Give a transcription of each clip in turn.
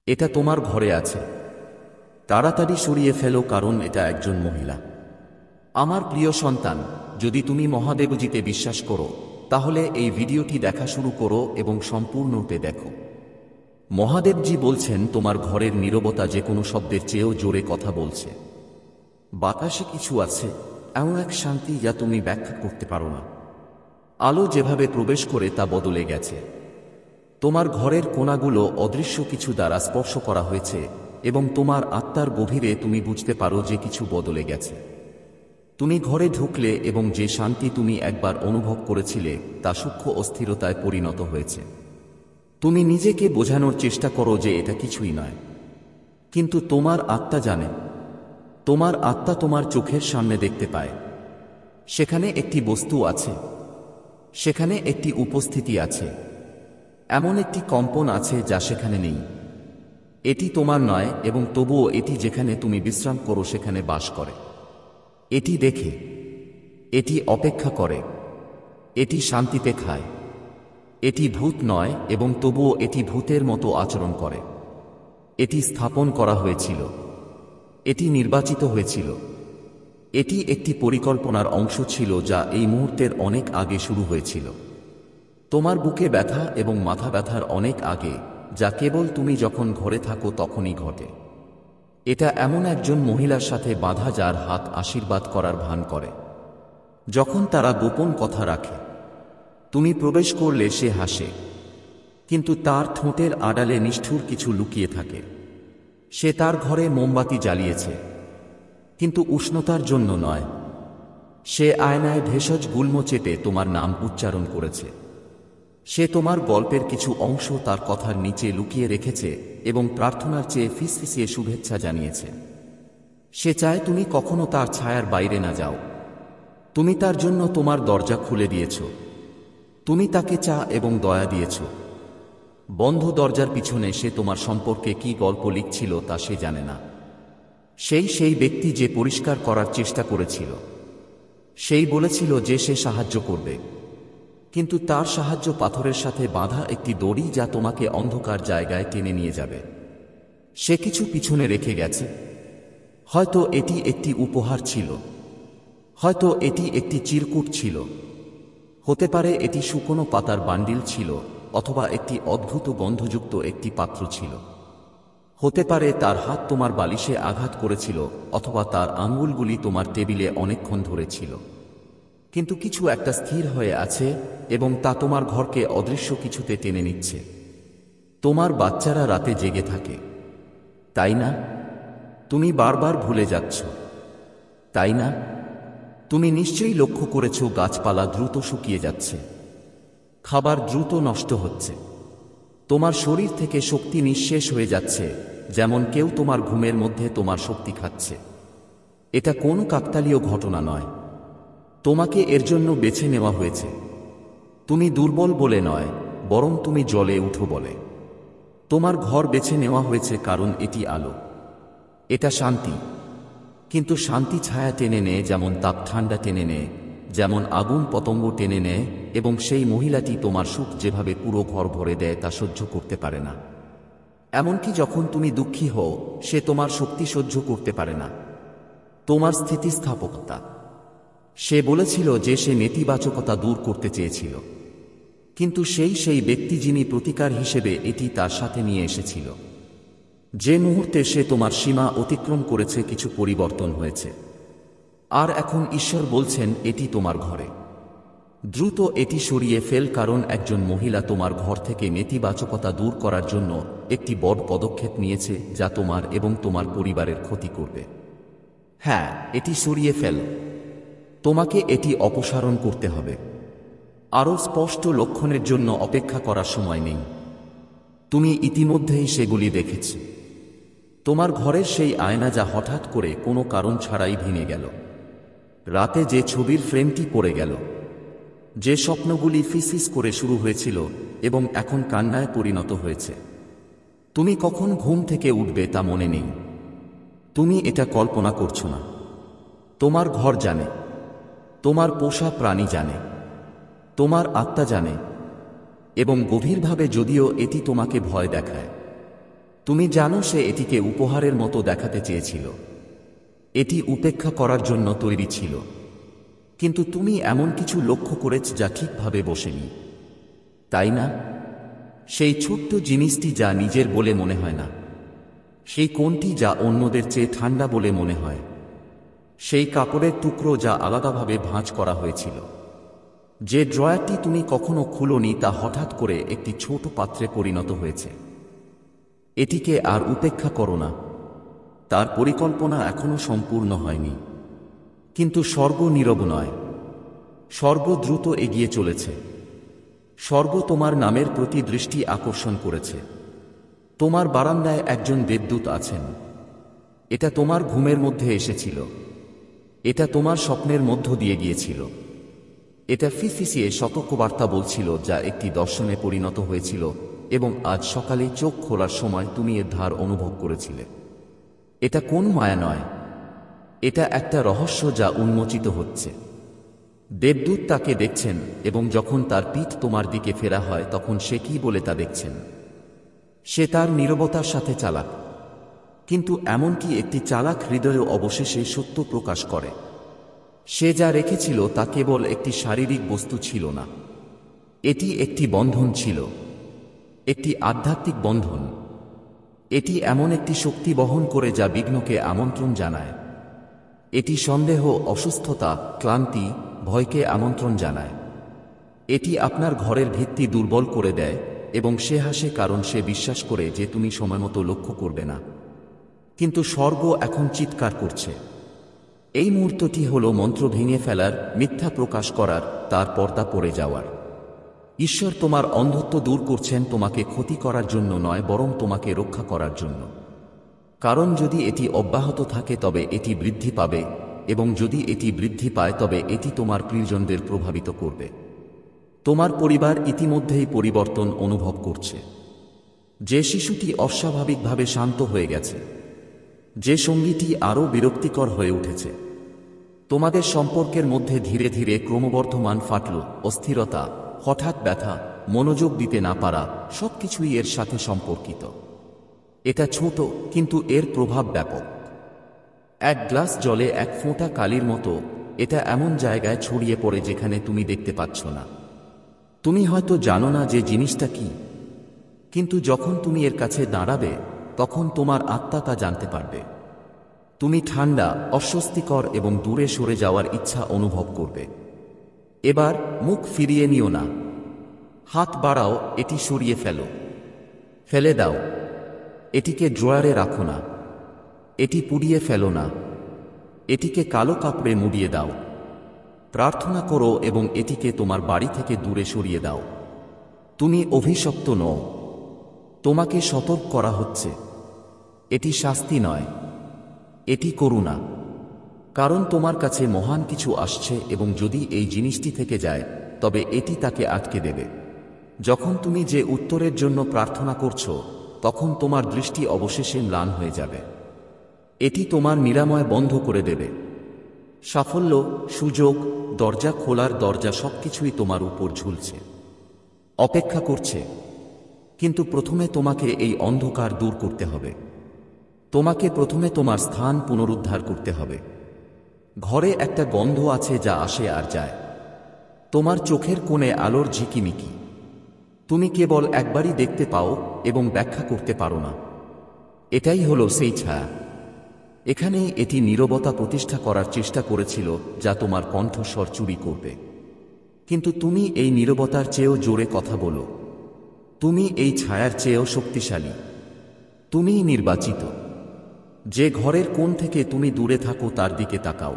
এটা তোমার ঘরে আছে। তাড়াতাড়ি সরিয়ে ফেলো, কারণ এটা একজন মহিলা। আমার প্রিয় সন্তান, যদি তুমি মহাদেবজিতে বিশ্বাস করো তাহলে এই ভিডিওটি দেখা শুরু করো এবং সম্পূর্ণরূপে দেখো। মহাদেবজি বলছেন তোমার ঘরের নীরবতা যে কোনো শব্দের চেয়েও জোরে কথা বলছে। বাতাসে কিছু আছে, এমন এক শান্তি যা তুমি ব্যাখ্যা করতে পারো না। আলো যেভাবে প্রবেশ করে তা বদলে গেছে। তোমার ঘরের কোণাগুলো অদৃশ্য কিছু দ্বারা স্পর্শ করা হয়েছে এবং তোমার আত্মার গভীরে তুমি বুঝতে পারো যে কিছু বদলে গেছে। তুমি ঘরে ঢুকলে এবং যে শান্তি তুমি একবার অনুভব করেছিলে তা সূক্ষ্ম অস্থিরতায় পরিণত হয়েছে। তুমি নিজেকে বোঝানোর চেষ্টা করো যে এটা কিছুই নয়, কিন্তু তোমার আত্মা জানে। তোমার আত্মা তোমার চোখের সামনে দেখতে পায়। সেখানে একটি বস্তু আছে, সেখানে একটি উপস্থিতি আছে, এমন একটি কম্পন আছে যা সেখানে নেই। এটি তোমার নয়, এবং তবুও এটি যেখানে তুমি বিশ্রাম করো সেখানে বাস করে। এটি দেখে, এটি অপেক্ষা করে, এটি শান্তিতে খায়। এটি ভূত নয়, এবং তবুও এটি ভূতের মতো আচরণ করে। এটি স্থাপন করা হয়েছিল, এটি নির্বাচিত হয়েছিল, এটি একটি পরিকল্পনার অংশ ছিল যা এই মুহূর্তের অনেক আগে শুরু হয়েছিল। তোমার বুকে ব্যথা এবং মাথা ব্যথার অনেক আগে, যা কেবল তুমি যখন ঘরে থাকো তখনই ঘটে। এটা এমন একজন মহিলার সাথে বাঁধা যার হাত আশীর্বাদ করার ভান করে। যখন তারা গোপন কথা রাখে, তুমি প্রবেশ করলে সে হাসে, কিন্তু তার ঠোঁটের আড়ালে নিষ্ঠুর কিছু লুকিয়ে থাকে। সে তার ঘরে মোমবাতি জ্বালিয়েছে, কিন্তু উষ্ণতার জন্য নয়। সে আয়নায় ভেষজ গুল্ম চেপে তোমার নাম উচ্চারণ করেছে। সে তোমার গল্পের কিছু অংশ তার কথার নিচে লুকিয়ে রেখেছে এবং প্রার্থনার চেয়ে ফিসফিসিয়ে শুভেচ্ছা জানিয়েছে। সে চায় তুমি কখনো তার ছায়ার বাইরে না যাও। তুমি তার জন্য তোমার দরজা খুলে দিয়েছ। তুমি তাকে চা এবং দয়া দিয়েছ। বন্ধ দরজার পিছনে সে তোমার সম্পর্কে কি গল্প লিখছিল তা সে জানে না। সেই ব্যক্তি যে পরিষ্কার করার চেষ্টা করেছিল। সেই বলেছিল যে সে সাহায্য করবে, কিন্তু তার সাহায্য পাথরের সাথে বাঁধা একটি দড়ি যা তোমাকে অন্ধকার জায়গায় টেনে নিয়ে যাবে। সে কিছু পিছনে রেখে গেছে। হয়তো এটি একটি উপহার ছিল, হয়তো এটি একটি চিরকুট ছিল, হতে পারে এটি শুকনো পাতার বান্ডিল ছিল, অথবা একটি অদ্ভুত গন্ধযুক্ত একটি পাত্র ছিল। হতে পারে তার হাত তোমার বালিশে আঘাত করেছিল, অথবা তার আঙ্গুলগুলি তোমার টেবিলে অনেকক্ষণ ধরে ছিল। কিন্তু কিছু একটা স্থির হয়ে আছে এবং তা তোমার ঘরকে অদৃশ্য কিছুতে টেনে নিচ্ছে। তোমার বাচ্চারা রাতে জেগে থাকে, তাই না? তুমি বারবার ভুলে যাচ্ছ, তাই না? তুমি নিশ্চয়ই লক্ষ্য করেছ গাছপালা দ্রুত শুকিয়ে যাচ্ছে, খাবার দ্রুত নষ্ট হচ্ছে, তোমার শরীর থেকে শক্তি নিঃশেষ হয়ে যাচ্ছে, যেমন কেউ তোমার ঘুমের মধ্যে তোমার শক্তি খাচ্ছে। এটা কোনো কাকতালীয় ঘটনা নয়। তোমাকে এর জন্য বেছে নেওয়া হয়েছে। তুমি দুর্বল বলে নয়, বরং তুমি জ্বলে উঠো বলে। তোমার ঘর বেছে নেওয়া হয়েছে কারণ এটি আলো, এটা শান্তি। কিন্তু শান্তি ছায়া টেনে নেয়, যেমন তাপ ঠান্ডা টেনে নেয়, যেমন আগুন পতঙ্গ টেনে নেয়। এবং সেই মহিলাটি তোমার সুখ যেভাবে পুরো ঘর ভরে দেয় তা সহ্য করতে পারে না। এমনকি যখন তুমি দুঃখী হও, সে তোমার শক্তি সহ্য করতে পারে না, তোমার স্থিতিস্থাপকতা। সে বলেছিল যে সে নেতিবাচকতা দূর করতে চেয়েছিল, কিন্তু সেই ব্যক্তি যিনি প্রতিকার হিসেবে এটি তার সাথে নিয়ে এসেছিল। যে মুহূর্তে সে তোমার সীমা অতিক্রম করেছে, কিছু পরিবর্তন হয়েছে। আর এখন ঈশ্বর বলছেন এটি তোমার ঘরে। দ্রুত এটি সরিয়ে ফেল, কারণ একজন মহিলা তোমার ঘর থেকে নেতিবাচকতা দূর করার জন্য একটি বড় পদক্ষেপ নিয়েছে যা তোমার এবং তোমার পরিবারের ক্ষতি করবে। হ্যাঁ, এটি সরিয়ে ফেল। তোমাকে এটি অপসারণ করতে হবে। আরও স্পষ্ট লক্ষণের জন্য অপেক্ষা করার সময় নেই। তুমি ইতিমধ্যেই সেগুলি দেখেছ। তোমার ঘরের সেই আয়না যা হঠাৎ করে কোনো কারণ ছাড়াই ভেঙে গেল। রাতে যে ছবির ফ্রেমটি পড়ে গেল। যে স্বপ্নগুলি ফিসফিস করে শুরু হয়েছিল এবং এখন কান্নায় পরিণত হয়েছে। তুমি কখন ঘুম থেকে উঠবে তা মনে নেই। তুমি এটা কল্পনা করছো না। তোমার ঘর জানে, তোমার পোষা প্রাণী জানে, তোমার আত্মা জানে, এবং গভীরভাবে, যদিও এটি তোমাকে ভয় দেখায়। তুমি জানো সে এটিকে উপহারের মতো দেখাতে চেয়েছিল, এটি উপেক্ষা করার জন্য তৈরি ছিল, কিন্তু তুমি এমন কিছু লক্ষ্য করেছ যা ঠিকভাবে বসেনি, তাই না? সেই ছোট্ট জিনিসটি যা নিজের বলে মনে হয় না, সেই কোণটি যা অন্যদের চেয়ে ঠান্ডা বলে মনে হয়, সেই কাপড়ের টুকরো যা আলাদাভাবে ভাঁজ করা হয়েছিল, যে ড্রয়ারটি তুমি কখনো খুলোনি তা হঠাৎ করে একটি ছোট পাত্রে পরিণত হয়েছে। এটিকে আর উপেক্ষা করো না। তার পরিকল্পনা এখনো সম্পূর্ণ হয়নি, কিন্তু স্বর্গ নীরব নয়। স্বর্গ দ্রুত এগিয়ে চলেছে। স্বর্গ তোমার নামের প্রতি দৃষ্টি আকর্ষণ করেছে। তোমার বারান্দায় একজন দেবদূত আছেন। এটা তোমার ঘুমের মধ্যে এসেছিল, এটা তোমার স্বপ্নের মধ্য দিয়ে গিয়েছিল, এটা ফিসফিসিয়ে সতর্কবার্তা বলছিল যা একটি দর্শনে পরিণত হয়েছিল, এবং আজ সকালে চোখ খোলার সময় তুমি এর ধার অনুভব করেছিলে। এটা কোন মায়া নয়, এটা একটা রহস্য যা উন্মোচিত হচ্ছে। দেবদূত তাকে দেখছেন, এবং যখন তার পিঠ তোমার দিকে ফেরা হয় তখন সে কি বলে তা দেখছেন। সে তার নীরবতার সাথে চালাক, কিন্তু এমনকি একটি চালাক হৃদয়ও অবশেষে সত্য প্রকাশ করে। সে যা রেখেছিল তা কেবল একটি শারীরিক বস্তু ছিল না, এটি একটি বন্ধন ছিল, একটি আধ্যাত্মিক বন্ধন। এটি এমন একটি শক্তি বহন করে যা বিঘ্নকে আমন্ত্রণ জানায়। এটি সন্দেহ, অসুস্থতা, ক্লান্তি, ভয়কে আমন্ত্রণ জানায়। এটি আপনার ঘরের ভিত্তি দুর্বল করে দেয়, এবং সে হাসে কারণ সে বিশ্বাস করে যে তুমি সময়মতো লক্ষ্য করবে না। কিন্তু স্বর্গ এখন চিৎকার করছে। এই মুহূর্তটি হল মন্ত্র ভেঙে ফেলার, মিথ্যা প্রকাশ করার, তার পর্দা পড়ে যাওয়ার। ঈশ্বর তোমার অন্ধত্ব দূর করছেন, তোমাকে ক্ষতি করার জন্য নয়, বরং তোমাকে রক্ষা করার জন্য। কারণ যদি এটি অব্যাহত থাকে তবে এটি বৃদ্ধি পাবে, এবং যদি এটি বৃদ্ধি পায় তবে এটি তোমার প্রিয়জনদের প্রভাবিত করবে। তোমার পরিবার ইতিমধ্যেই পরিবর্তন অনুভব করছে। যে শিশুটি অস্বাভাবিকভাবে শান্ত হয়ে গেছে, যে সঙ্গীটি আরও বিরক্তিকর হয়ে উঠেছে, তোমাদের সম্পর্কের মধ্যে ধীরে ধীরে ক্রমবর্ধমান ফাটল, অস্থিরতা, হঠাৎ ব্যথা, মনোযোগ দিতে না পারা, সবকিছুই এর সাথে সম্পর্কিত। এটা ছোট, কিন্তু এর প্রভাব ব্যাপক। এক গ্লাস জলে এক ফোঁটা কালির মতো, এটা এমন জায়গায় ছড়িয়ে পড়ে যেখানে তুমি দেখতে পাচ্ছ না। তুমি হয়তো জানো না যে জিনিসটা কি, কিন্তু যখন তুমি এর কাছে দাঁড়াবে তখন তোমার আত্মা তা জানতে পারবে। তুমি ঠান্ডা, অস্বস্তিকর এবং দূরে সরে যাওয়ার ইচ্ছা অনুভব করবে। এবার মুখ ফিরিয়ে নিও না। হাত বাড়াও, এটি সরিয়ে ফেলো, ফেলে দাও। এটিকে ড্রয়ারে রাখো না, এটি পুড়িয়ে ফেলো না, এটিকে কালো কাপড়ে মুড়িয়ে দাও। প্রার্থনা করো এবং এটিকে তোমার বাড়ি থেকে দূরে সরিয়ে দাও। তুমি অভিশপ্ত নও, তোমাকে সতর্ক করা হচ্ছে। এটি শাস্তি নয়, এটি করুণা। কারণ তোমার কাছে মহান কিছু আসছে, এবং যদি এই জিনিসটি থেকে যায় তবে এটি তাকে আটকে দেবে। যখন তুমি যে উত্তরের জন্য প্রার্থনা করছো তখন তোমার দৃষ্টি অবশেষে ম্লান হয়ে যাবে। এটি তোমার নিরাময় বন্ধ করে দেবে। সাফল্য, সুযোগ, দরজা খোলার দরজা সবকিছুই তোমার উপর ঝুলছে, অপেক্ষা করছে। কিন্তু প্রথমে তোমাকে এই অন্ধকার দূর করতে হবে। তোমাকে প্রথমে তোমার স্থান পুনরুদ্ধার করতে হবে। ঘরে একটা গন্ধ আছে যা আসে আর যায়। তোমার চোখের কোণে আলোর ঝিকিমিকি। তুমি কেবল একবারই দেখতে পাও এবং ব্যাখ্যা করতে পারো না। এটাই হলো সেই ছায়া। এখানেই এটি নীরবতা প্রতিষ্ঠা করার চেষ্টা করেছিল যা তোমার কণ্ঠস্বর চুরি করবে। কিন্তু তুমি এই নীরবতার চেয়েও জোরে কথা বলো। তুমি এই ছায়ার চেয়েও শক্তিশালী। তুমিই নির্বাচিত। যে ঘরের কোণ থেকে তুমি দূরে থাকো তার দিকে তাকাও।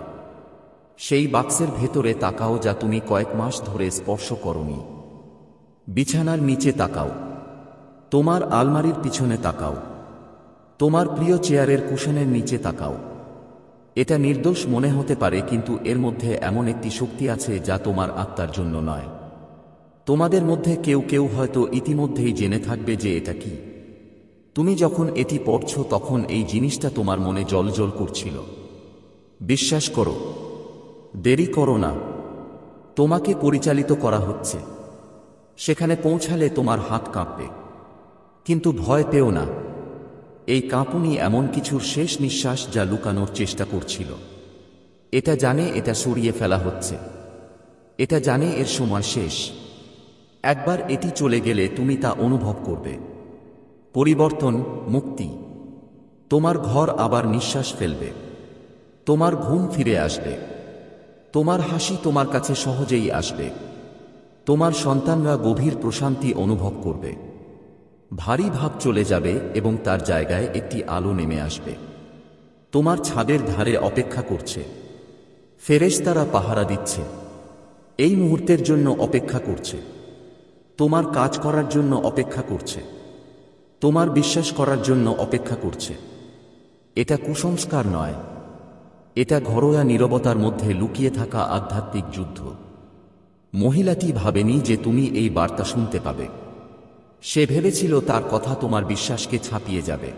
সেই বাক্সের ভেতরে তাকাও যা তুমি কয়েক মাস ধরে স্পর্শ করোনি। বিছানার নিচে তাকাও। তোমার আলমারির পিছনে তাকাও। তোমার প্রিয় চেয়ারের কুশনের নিচে তাকাও। এটা নির্দোষ মনে হতে পারে, কিন্তু এর মধ্যে এমন একটি শক্তি আছে যা তোমার আত্মার জন্য নয়। তোমাদের মধ্যে কেউ কেউ হয়তো ইতিমধ্যেই জেনে থাকবে যে এটা কি। তুমি যখন এটি পড়ছ তখন এই জিনিসটা তোমার মনে জ্বলজ্বল করছিল। বিশ্বাস করো, দেরি করো না। তোমাকে পরিচালিত করা হচ্ছে। সেখানে পৌঁছালে তোমার হাত কাঁপবে, কিন্তু ভয় পেও না। এই কাঁপুনি এমন কিছুর শেষ নিঃশ্বাস যা লুকানোর চেষ্টা করছিল। এটা জানে এটা সরিয়ে ফেলা হচ্ছে। এটা জানে এর সময় শেষ। একবার এটি চলে গেলে তুমি তা অনুভব করবে। পরিবর্তন, মুক্তি। তোমার ঘর আবার নিঃশ্বাস ফেলবে। তোমার ঘুম ফিরে আসবে। তোমার হাসি তোমার কাছে সহজেই আসবে। তোমার সন্তানরা গভীর প্রশান্তি অনুভব করবে। ভারী ভাব চলে যাবে এবং তার জায়গায় একটি আলো নেমে আসবে। তোমার ছাদের ধারে অপেক্ষা করছে। ফেরেশতারা পাহারা দিচ্ছে। এই মুহূর্তের জন্য অপেক্ষা করছে। তোমার কাজ করার জন্য অপেক্ষা করছে। তোমার বিশ্বাস করার জন্য অপেক্ষা করছে। এটা কুসংস্কার নয়। এটা ঘরোয়া নীরবতার মধ্যে লুকিয়ে থাকা আধ্যাত্মিক যুদ্ধ। মহিলাটি ভাবেনি যে তুমি এই বার্তা শুনতে পাবে। সে ভেবেছিল তার কথা তোমার বিশ্বাসকে ছাপিয়ে যাবে।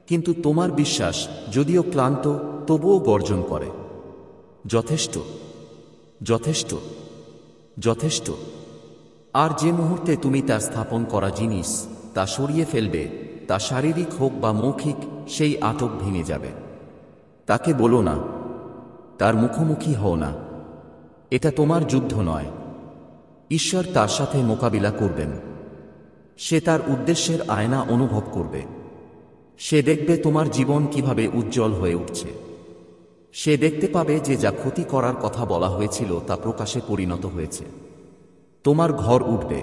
কিন্তু তোমার বিশ্বাস, যদিও ক্লান্ত, তবুও গর্জন করে। যথেষ্ট, যথেষ্ট, যথেষ্ট। আর যে মুহূর্তে তুমি তার স্থাপন করা জিনিস তা সরিয়ে ফেলবে, তা শারীরিক হোক বা মৌখিক, সেই আটক ভেঙে যাবে। তাকে বলো না, তার মুখোমুখি হও না। এটা তোমার যুদ্ধ নয়। ঈশ্বর তার সাথে মোকাবিলা করবেন। সে তার উদ্দেশ্যের আয়না অনুভব করবে। সে দেখবে তোমার জীবন কিভাবে উজ্জ্বল হয়ে উঠছে। সে দেখতে পাবে যে যা ক্ষতি করার কথা বলা হয়েছিল তা প্রকাশে পরিণত হয়েছে। তোমার ঘর উঠবে।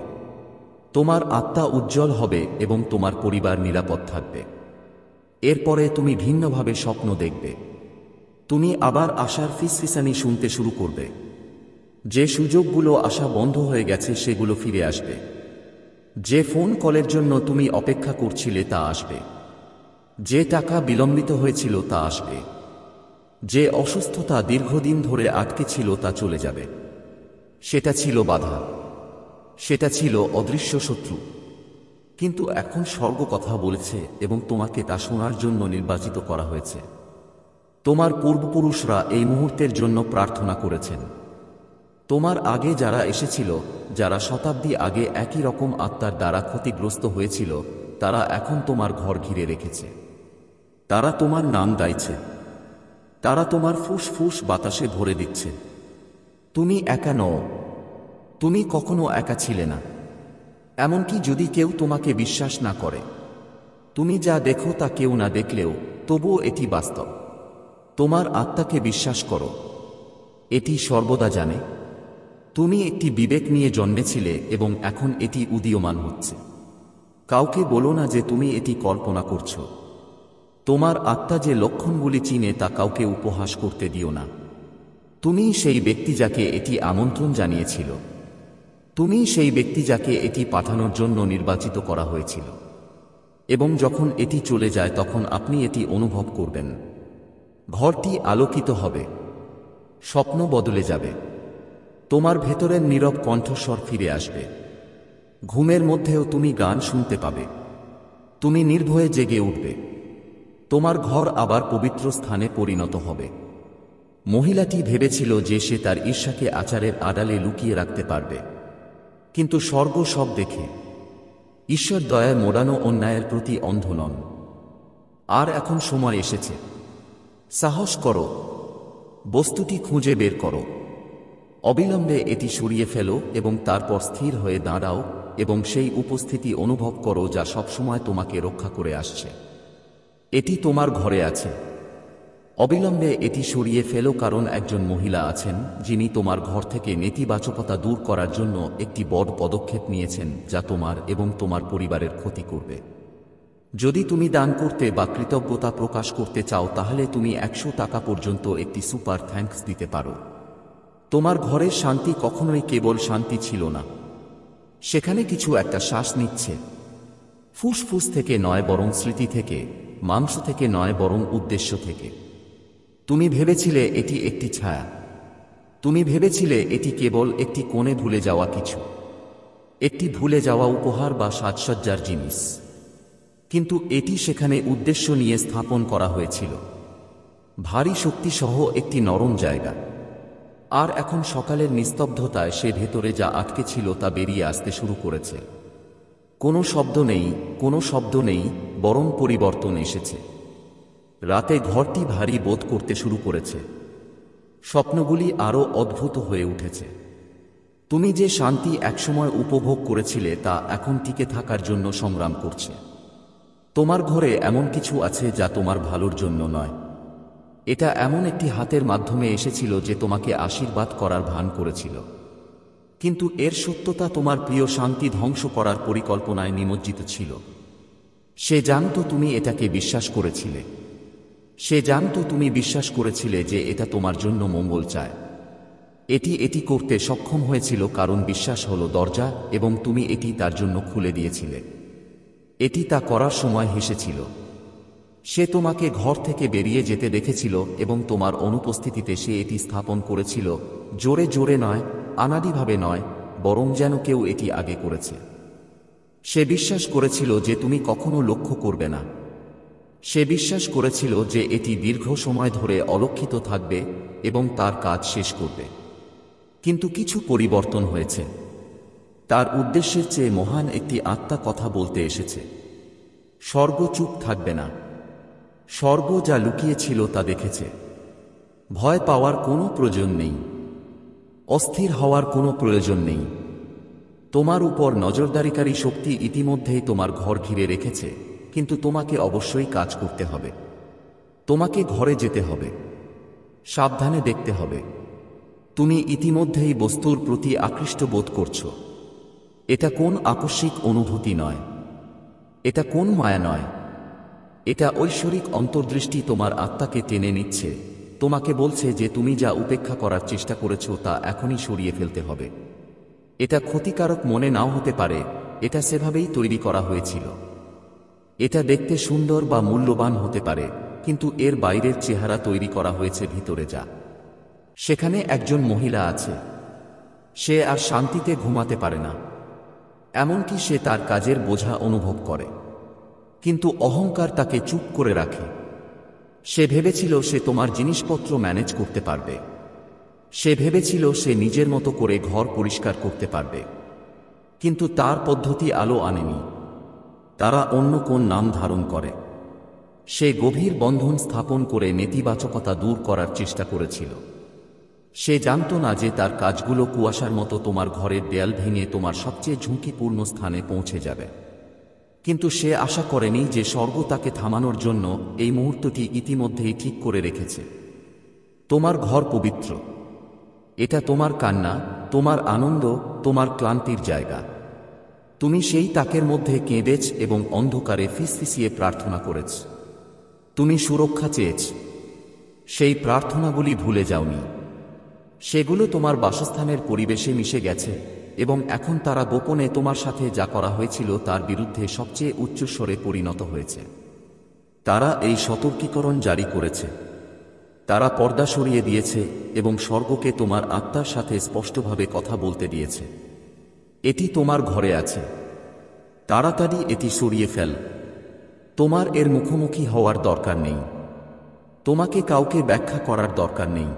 তোমার আত্মা উজ্জ্বল হবে এবং তোমার পরিবার নিরাপদ থাকবে। এরপরে তুমি ভিন্নভাবে স্বপ্ন দেখবে। তুমি আবার আশার ফিসফিসানি শুনতে শুরু করবে। যে সুযোগগুলো আসা বন্ধ হয়ে গেছে সেগুলো ফিরে আসবে। যে ফোন কলের জন্য তুমি অপেক্ষা করছিলে তা আসবে। যে টাকা বিলম্বিত হয়েছিল তা আসবে। যে অসুস্থতা দীর্ঘদিন ধরে আটকে ছিল তা চলে যাবে। সেটা ছিল বাধা। সেটা ছিল অদৃশ্য শত্রু। কিন্তু এখন স্বর্গ কথা বলেছে এবং তোমাকে তা শোনার জন্য নির্বাচিত করা হয়েছে। তোমার পূর্বপুরুষরা এই মুহূর্তের জন্য প্রার্থনা করেছেন। তোমার আগে যারা এসেছিল, যারা শতাব্দী আগে একই রকম আত্মার দ্বারা ক্ষতিগ্রস্ত হয়েছিল, তারা এখন তোমার ঘর ঘিরে রেখেছে। তারা তোমার নাম গাইছে। তারা তোমার ফুসফুস বাতাসে ভরে দিচ্ছে। তুমি একা নও। তুমি কখনো একা ছিলে না। এমনকি যদি কেউ তোমাকে বিশ্বাস না করে, তুমি যা দেখো তা কেউ না দেখলেও, তবুও এটি বাস্তব। তোমার আত্মাকে বিশ্বাস করো। এটি সর্বদা জানে। তুমি একটি বিবেক নিয়ে জন্মেছিলে এবং এখন এটি উদীয়মান হচ্ছে। কাউকে বলো না যে তুমি এটি কল্পনা করছো। তোমার আত্মা যে লক্ষণগুলি চিনে তা কাউকে উপহাস করতে দিও না। তুমি সেই ব্যক্তি যাকে এটি আমন্ত্রণ জানিয়েছিল। তুমি সেই ব্যক্তি যাকে এটি পাঠানোর জন্য নির্বাচিত করা হয়েছিল। এবং যখন এটি চলে যায় তখন আপনি এটি অনুভব করবেন। ঘরটি আলোকিত হবে। স্বপ্ন বদলে যাবে। তোমার ভেতরের নীরব কণ্ঠস্বর ফিরে আসবে। ঘুমের মধ্যেও তুমি গান শুনতে পাবে। তুমি নির্ভয়ে জেগে উঠবে। তোমার ঘর আবার পবিত্র স্থানে পরিণত হবে। মহিলাটি ভেবেছিল যে সে তার ঈর্ষাকে আচারের আড়ালে লুকিয়ে রাখতে পারবে। কিন্তু স্বর্গ সব দেখে। ঈশ্বর দয়ায় মোড়ানো অন্যায়ের প্রতি অন্ধ নন। আর এখন সময় এসেছে। সাহস করো। বস্তুটি খুঁজে বের করো। অবিলম্বে এটি সরিয়ে ফেলো এবং তারপর স্থির হয়ে দাঁড়াও এবং সেই উপস্থিতি অনুভব করো যা সবসময় তোমাকে রক্ষা করে আসছে। এটি তোমার ঘরে আছে। অবিলম্বে এটি সরিয়ে ফেলো, কারণ একজন মহিলা আছেন যিনি তোমার ঘর থেকে নেতিবাচকতা দূর করার জন্য একটি বড় পদক্ষেপ নিয়েছেন যা তোমার এবং তোমার পরিবারের ক্ষতি করবে। যদি তুমি দান করতে বা কৃতজ্ঞতা প্রকাশ করতে চাও তাহলে তুমি 100 টাকা পর্যন্ত একটি সুপার থ্যাঙ্কস দিতে পারো। তোমার ঘরের শান্তি কখনোই কেবল শান্তি ছিল না। সেখানে কিছু একটা শ্বাস নিচ্ছে। ফুসফুস থেকে নয় বরং স্মৃতি থেকে, মাংস থেকে নয় বরং উদ্দেশ্য থেকে। তুমি ভেবেছিলে এটি একটি ছায়া। তুমি ভেবেছিলে এটি কেবল একটি কোণে ভুলে যাওয়া কিছু, একটি ভুলে যাওয়া উপহার বা সাজসজ্জার জিনিস। কিন্তু এটি সেখানে উদ্দেশ্য নিয়ে স্থাপন করা হয়েছিল। ভারী শক্তি সহ একটি নরম জায়গা। আর এখন সকালের নিস্তব্ধতায় সে ভেতরে যা আটকে ছিল তা বেরিয়ে আসতে শুরু করেছে। কোনো শব্দ নেই, কোনো শব্দ নেই, বরং পরিবর্তন এসেছে। রাতে ঘরটি ভারী বোধ করতে শুরু করেছে। স্বপ্নগুলি আরও অদ্ভুত হয়ে উঠেছে। তুমি যে শান্তি একসময় উপভোগ করেছিলে তা এখন টিকে থাকার জন্য সংগ্রাম করছে। তোমার ঘরে এমন কিছু আছে যা তোমার ভালোর জন্য নয়। এটা এমন একটি হাতের মাধ্যমে এসেছিল যে তোমাকে আশীর্বাদ করার ভান করেছিল, কিন্তু এর সত্যতা তোমার প্রিয় শান্তি ধ্বংস করার পরিকল্পনায় নিমজ্জিত ছিল। সে জানত তুমি এটাকে বিশ্বাস করেছিলে। সে জানত তুমি বিশ্বাস করেছিলে যে এটা তোমার জন্য মঙ্গল চায়। এটি করতে সক্ষম হয়েছিল কারণ বিশ্বাস হলো দরজা এবং তুমি এটি তার জন্য খুলে দিয়েছিলে। এটি তা করার সময় হেসেছিল। সে তোমাকে ঘর থেকে বেরিয়ে যেতে দেখেছিল এবং তোমার অনুপস্থিতিতে সে এটি স্থাপন করেছিল, জোরে জোরে নয়, আনাড়িভাবে নয়, বরং যেন কেউ এটি আগে করেছে। সে বিশ্বাস করেছিল যে তুমি কখনো লক্ষ্য করবে না। সে বিশ্বাস করেছিল যে এটি দীর্ঘ সময় ধরে অলক্ষিত থাকবে এবং তার কাজ শেষ করবে। কিন্তু কিছু পরিবর্তন হয়েছে। তার উদ্দেশ্যের চেয়ে মহান একটি আত্মা কথা বলতে এসেছে। স্বর্গ চুপ থাকবে না। স্বর্গ যা লুকিয়েছিল তা দেখেছে। ভয় পাওয়ার কোনো প্রয়োজন নেই। অস্থির হওয়ার কোনো প্রয়োজন নেই। তোমার উপর নজরদারিকারী শক্তি ইতিমধ্যেই তোমার ঘর ঘিরে রেখেছে, কিন্তু তোমাকে অবশ্যই কাজ করতে হবে। তোমাকে ঘরে যেতে হবে। সাবধানে দেখতে হবে। তুমি ইতিমধ্যেই বস্তুর প্রতি আকৃষ্ট বোধ করছো। এটা কোন আকস্মিক অনুভূতি নয়। এটা কোন মায়া নয়। এটা ঐশ্বরিক অন্তর্দৃষ্টি তোমার আত্মাকে টেনে নিচ্ছে, তোমাকে বলছে যে তুমি যা উপেক্ষা করার চেষ্টা করেছ তা এখনই সরিয়ে ফেলতে হবে। এটা ক্ষতিকারক মনে নাও হতে পারে, এটা সেভাবেই তৈরি করা হয়েছিল। এটা দেখতে সুন্দর বা মূল্যবান হতে পারে, কিন্তু এর বাইরের চেহারা তৈরি করা হয়েছে ভিতরে যা। সেখানে একজন মহিলা আছে। সে আর শান্তিতে ঘুমাতে পারে না। এমনকি সে তার কাজের বোঝা অনুভব করে, কিন্তু অহংকার তাকে চুপ করে রাখে। সে ভেবেছিল সে তোমার জিনিসপত্র ম্যানেজ করতে পারবে। সে ভেবেছিল সে নিজের মতো করে ঘর পরিষ্কার করতে পারবে, কিন্তু তার পদ্ধতি আলো আনেনি। তারা অন্য কোন নাম ধারণ করে। সে গভীর বন্ধন স্থাপন করে নেতিবাচকতা দূর করার চেষ্টা করেছিল। সে জানত না যে তার কাজগুলো কুয়াশার মতো তোমার ঘরের দেয়াল ভেঙে তোমার সবচেয়ে ঝুঁকিপূর্ণ স্থানে পৌঁছে যাবে। কিন্তু সে আশা করেনি যে স্বর্গ তাকে থামানোর জন্য এই মুহূর্তটি ইতিমধ্যেই ঠিক করে রেখেছে। তোমার ঘর পবিত্র। এটা তোমার কান্না, তোমার আনন্দ, তোমার ক্লান্তির জায়গা। তুমি সেই তাকের মধ্যে কেঁদেছ এবং অন্ধকারে ফিসফিসিয়ে প্রার্থনা করেছ। তুমি সুরক্ষা চেয়েছ। সেই প্রার্থনাগুলি ভুলে যাওনি। সেগুলো তোমার বাসস্থানের পরিবেশে মিশে গেছে এবং এখন তারা গোপনে তোমার সাথে যা করা হয়েছিল তার বিরুদ্ধে সবচেয়ে উচ্চস্বরে পরিণত হয়েছে। তারা এই সতর্কীকরণ জারি করেছে। তারা পর্দা সরিয়ে দিয়েছে এবং স্বর্গকে তোমার আত্মার সাথে স্পষ্টভাবে কথা বলতে দিয়েছে। এটি তোমার ঘরে আছে। তাড়াতাড়ি এটি সরিয়ে ফেল। তোমার এর মুখোমুখি হওয়ার দরকার নেই। তোমাকে কাউকে ব্যাখ্যা করার দরকার নেই।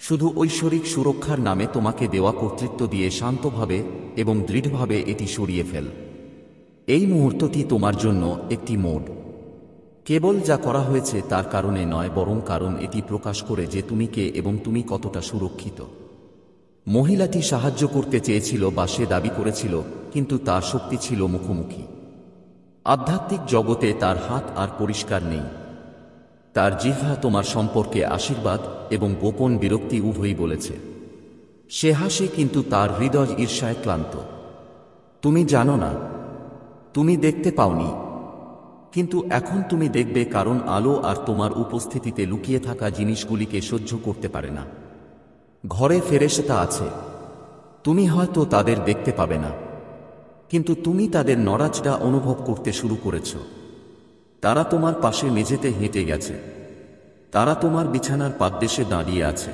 শুধু ঐশ্বরিক সুরক্ষার নামে তোমাকে দেওয়া কর্তৃত্ব দিয়ে শান্তভাবে এবং দৃঢ়ভাবে এটি সরিয়ে ফেল। এই মুহূর্তটি তোমার জন্য একটি মোড। কেবল যা করা হয়েছে তার কারণে নয়, বরং কারণ এটি প্রকাশ করে যে তুমি কে এবং তুমি কতটা সুরক্ষিত। মহিলাটি সাহায্য করতে চেয়েছিল বা সে দাবি করেছিল, কিন্তু তার শক্তি ছিল মুখোমুখি। আধ্যাত্মিক জগতে তার হাত আর পরিষ্কার নেই। তার জিহ্বা তোমার সম্পর্কে আশীর্বাদ এবং গোপন বিরক্তি উভয়ই বলেছে। সে হাসে, কিন্তু তার হৃদয় ঈর্ষায় ক্লান্ত। তুমি জানো না, তুমি দেখতে পাওনি, কিন্তু এখন তুমি দেখবে, কারণ আলো আর তোমার উপস্থিতিতে লুকিয়ে থাকা জিনিসগুলিকে সহ্য করতে পারে না। ঘরে ফেরেশতা আছে। তুমি হয়তো তাদের দেখতে পাবে না, কিন্তু তুমি তাদের নড়াচড়া অনুভব করতে শুরু করেছ। তারা তোমার পাশে মেঝেতে হেঁটে গেছে। তারা তোমার বিছানার পাদদেশে দাঁড়িয়ে আছে।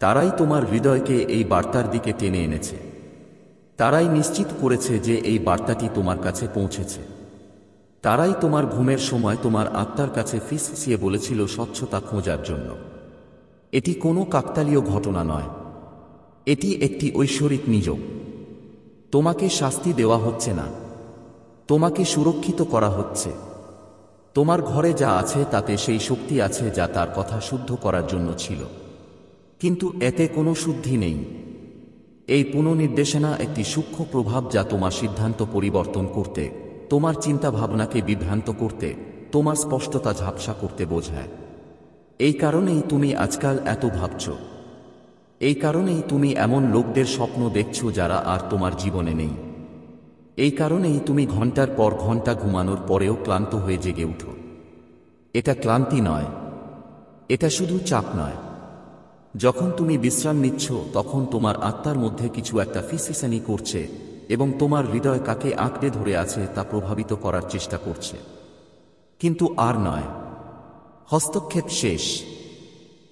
তারাই তোমার হৃদয়কে এই বার্তার দিকে টেনে এনেছে। তারাই নিশ্চিত করেছে যে এই বার্তাটি তোমার কাছে পৌঁছেছে। তারাই তোমার ঘুমের সময় তোমার আত্মার কাছে ফিসফিসিয়ে বলেছিল স্বচ্ছতা খোঁজার জন্য। এটি কোনো কাকতালীয় ঘটনা নয়। এটি একটি ঐশ্বরিক নিযোগ। তোমাকে শাস্তি দেওয়া হচ্ছে না। তোমাকে সুরক্ষিত করা হচ্ছে। তোমার ঘরে যা আছে তাতে সেই শক্তি আছে যা তার কথা শুদ্ধ করার জন্য ছিল, কিন্তু এতে কোনো শুদ্ধি নেই। এই পুনর্নির্দেশনা একটি সূক্ষ্ম প্রভাব যা তোমার সিদ্ধান্ত পরিবর্তন করতে, তোমার চিন্তাভাবনাকে বিভ্রান্ত করতে, তোমার স্পষ্টতা ঝাপসা করতে বোঝায়। এই কারণেই তুমি আজকাল এত ভাবছ। এই কারণেই তুমি এমন লোকদের স্বপ্ন দেখছ যারা আর তোমার জীবনে নেই। এই কারণেই তুমি ঘন্টার পর ঘন্টা ঘুমানোর পরেও ক্লান্ত হয়ে জেগে উঠো। এটা ক্লান্তি নয়, এটা শুধু চাপ নয়। যখন তুমি বিশ্রাম নিচ্ছ তখন তোমার আত্মার মধ্যে কিছু একটা ফিসফিসানি করছে এবং তোমার হৃদয় কাকে আঁকড়ে ধরে আছে তা প্রভাবিত করার চেষ্টা করছে, কিন্তু আর নয়। হস্তক্ষেপ শেষ।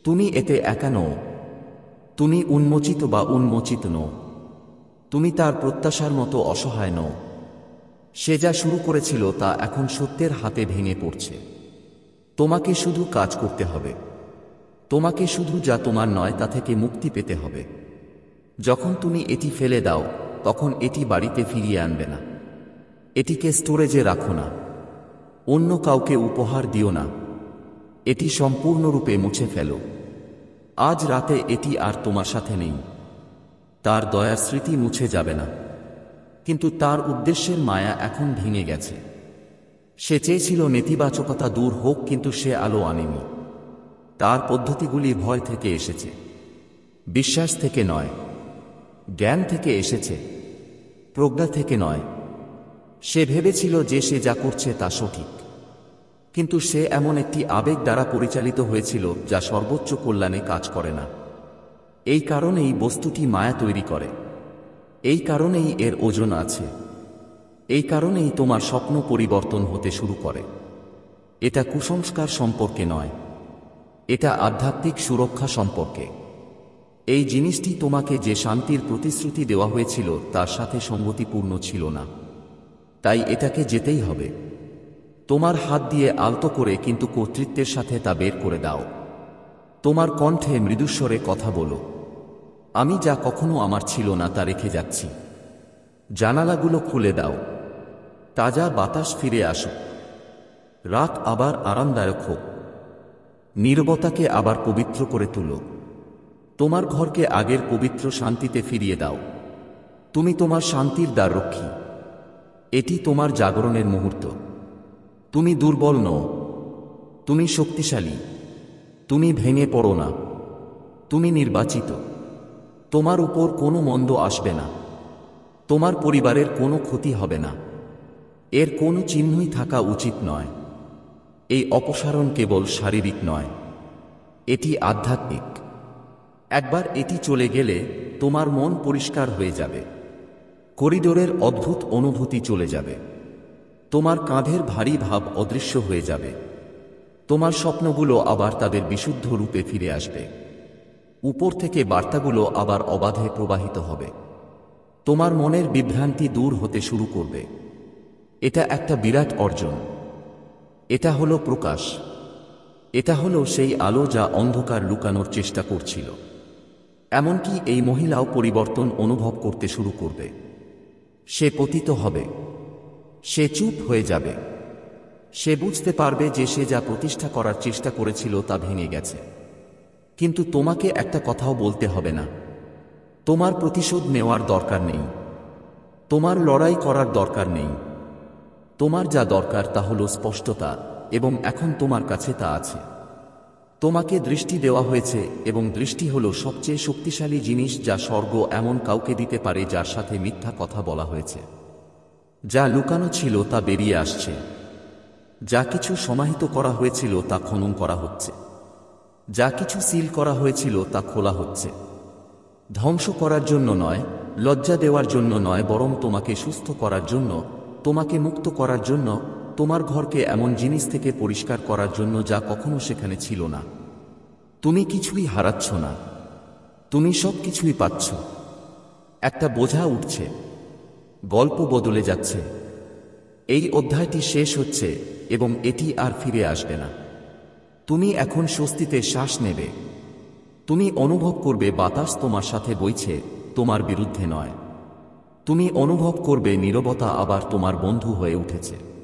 তুমি এতে একা নও। তুমি উন্মোচিত বা উন্মোচিত নও। তুমি তার প্রত্যাশার মতো অসহায় নও। সে যা শুরু করেছিল তা এখন সত্যের হাতে ভেঙে পড়ছে। তোমাকে শুধু কাজ করতে হবে। তোমাকে শুধু যা তোমার নয় তা থেকে মুক্তি পেতে হবে। যখন তুমি এটি ফেলে দাও তখন এটি বাড়িতে ফিরিয়ে আনবে না। এটিকে স্টোরেজে রাখো না। অন্য কাউকে উপহার দিও না। এটি সম্পূর্ণরূপে মুছে ফেলো। আজ রাতে এটি আর তোমার সাথে নেই। তার দয়ার স্মৃতি মুছে যাবে না, কিন্তু তার উদ্দেশ্যের মায়া এখন ভেঙে গেছে। সে চেয়েছিল নেতিবাচকতা দূর হোক, কিন্তু সে আলো আনেনি। তার পদ্ধতিগুলি ভয় থেকে এসেছে, বিশ্বাস থেকে নয়। জ্ঞান থেকে এসেছে, প্রজ্ঞা থেকে নয়। সে ভেবেছিল যে সে যা করছে তা সঠিক, কিন্তু সে এমন একটি আবেগ দ্বারা পরিচালিত হয়েছিল যা সর্বোচ্চ কল্যাণে কাজ করে না। এই কারণেই বস্তুটি মায়া তৈরি করে। এই কারণেই এর ওজন আছে। এই কারণেই তোমার স্বপ্ন পরিবর্তন হতে শুরু করে। এটা কুসংস্কার সম্পর্কে নয়, এটা আধ্যাত্মিক সুরক্ষা সম্পর্কে। এই জিনিসটি তোমাকে যে শান্তির প্রতিশ্রুতি দেওয়া হয়েছিল তার সাথে সঙ্গতিপূর্ণ ছিল না, তাই এটাকে যেতেই হবে। তোমার হাত দিয়ে আলতো করে কিন্তু কর্তৃত্বের সাথে তা বের করে দাও। তোমার কণ্ঠে মৃদুস্বরে কথা বলো, আমি যা কখনো আমার ছিল না তা রেখে যাচ্ছি। জানালাগুলো খুলে দাও, তাজা বাতাস ফিরে আসুক। রাত আবার আরামদায়ক হোক। নীরবতাকে আবার পবিত্র করে তুলো। তোমার ঘরকে আগের পবিত্র শান্তিতে ফিরিয়ে দাও। তুমি তোমার শান্তির দ্বাররক্ষী। এটি তোমার জাগরণের মুহূর্ত। তুমি দুর্বল নও, তুমি শক্তিশালী। তুমি ভেঙে পড়ো না। তুমি নির্বাচিত। তোমার উপর কোনো মন্দ আসবে না। তোমার পরিবারের কোনো ক্ষতি হবে না। এর কোনো চিহ্নই থাকা উচিত নয়। এই অপসারণ কেবল শারীরিক নয়, এটি আধ্যাত্মিক। একবার এটি চলে গেলে তোমার মন পরিষ্কার হয়ে যাবে। করিডোরের অদ্ভুত অনুভূতি চলে যাবে। তোমার কাঁধের ভারী ভাব অদৃশ্য হয়ে যাবে। তোমার স্বপ্নগুলো আবার তাদের বিশুদ্ধ রূপে ফিরে আসবে। উপর থেকে বার্তাগুলো আবার অবাধে প্রবাহিত হবে। তোমার মনের বিভ্রান্তি দূর হতে শুরু করবে। এটা একটা বিরাট অর্জন। এটা হলো প্রকাশ। এটা হলো সেই আলো যা অন্ধকার লুকানোর চেষ্টা করছিল। এমনকি এই মহিলাও পরিবর্তন অনুভব করতে শুরু করবে। সে পতিত হবে। সে চুপ হয়ে যাবে। সে বুঝতে পারবে যে সে যা প্রতিষ্ঠা করার চেষ্টা করেছিল তা ভেঙে গেছে। কিন্তু তোমাকে একটা কথাও বলতে হবে না। তোমার প্রতিশোধ নেওয়ার দরকার নেই। তোমার লড়াই করার দরকার নেই। তোমার যা দরকার তা হলো স্পষ্টতা, এবং এখন তোমার কাছে তা আছে। তোমাকে দৃষ্টি দেওয়া হয়েছে, এবং দৃষ্টি হলো সবচেয়ে শক্তিশালী জিনিস যা স্বর্গ এমন কাউকে দিতে পারে যার সাথে মিথ্যা কথা বলা হয়েছে। যা লুকানো ছিল তা বেরিয়ে আসছে। যা কিছু সমাহিত করা হয়েছিল তা খনন করা হচ্ছে। যা কিছু সিল করা হয়েছিল তা খোলা হচ্ছে। ধ্বংস করার জন্য নয়, লজ্জা দেওয়ার জন্য নয়, বরং তোমাকে সুস্থ করার জন্য, তোমাকে মুক্ত করার জন্য, তোমার ঘরকে এমন জিনিস থেকে পরিষ্কার করার জন্য যা কখনো সেখানে ছিল না। তুমি কিছুই হারাচ্ছ না, তুমি সব কিছুই পাচ্ছ। একটা বোঝা উঠছে। গল্প বদলে যাচ্ছে। এই অধ্যায়টি শেষ হচ্ছে এবং এটি আর ফিরে আসবে না। তুমি এখন স্বস্তিতে শ্বাস নেবে। তুমি অনুভব করবে বাতাস তোমার সাথে বইছে, তোমার বিরুদ্ধে নয়। তুমি অনুভব করবে নীরবতা আবার তোমার বন্ধু হয়ে উঠেছে।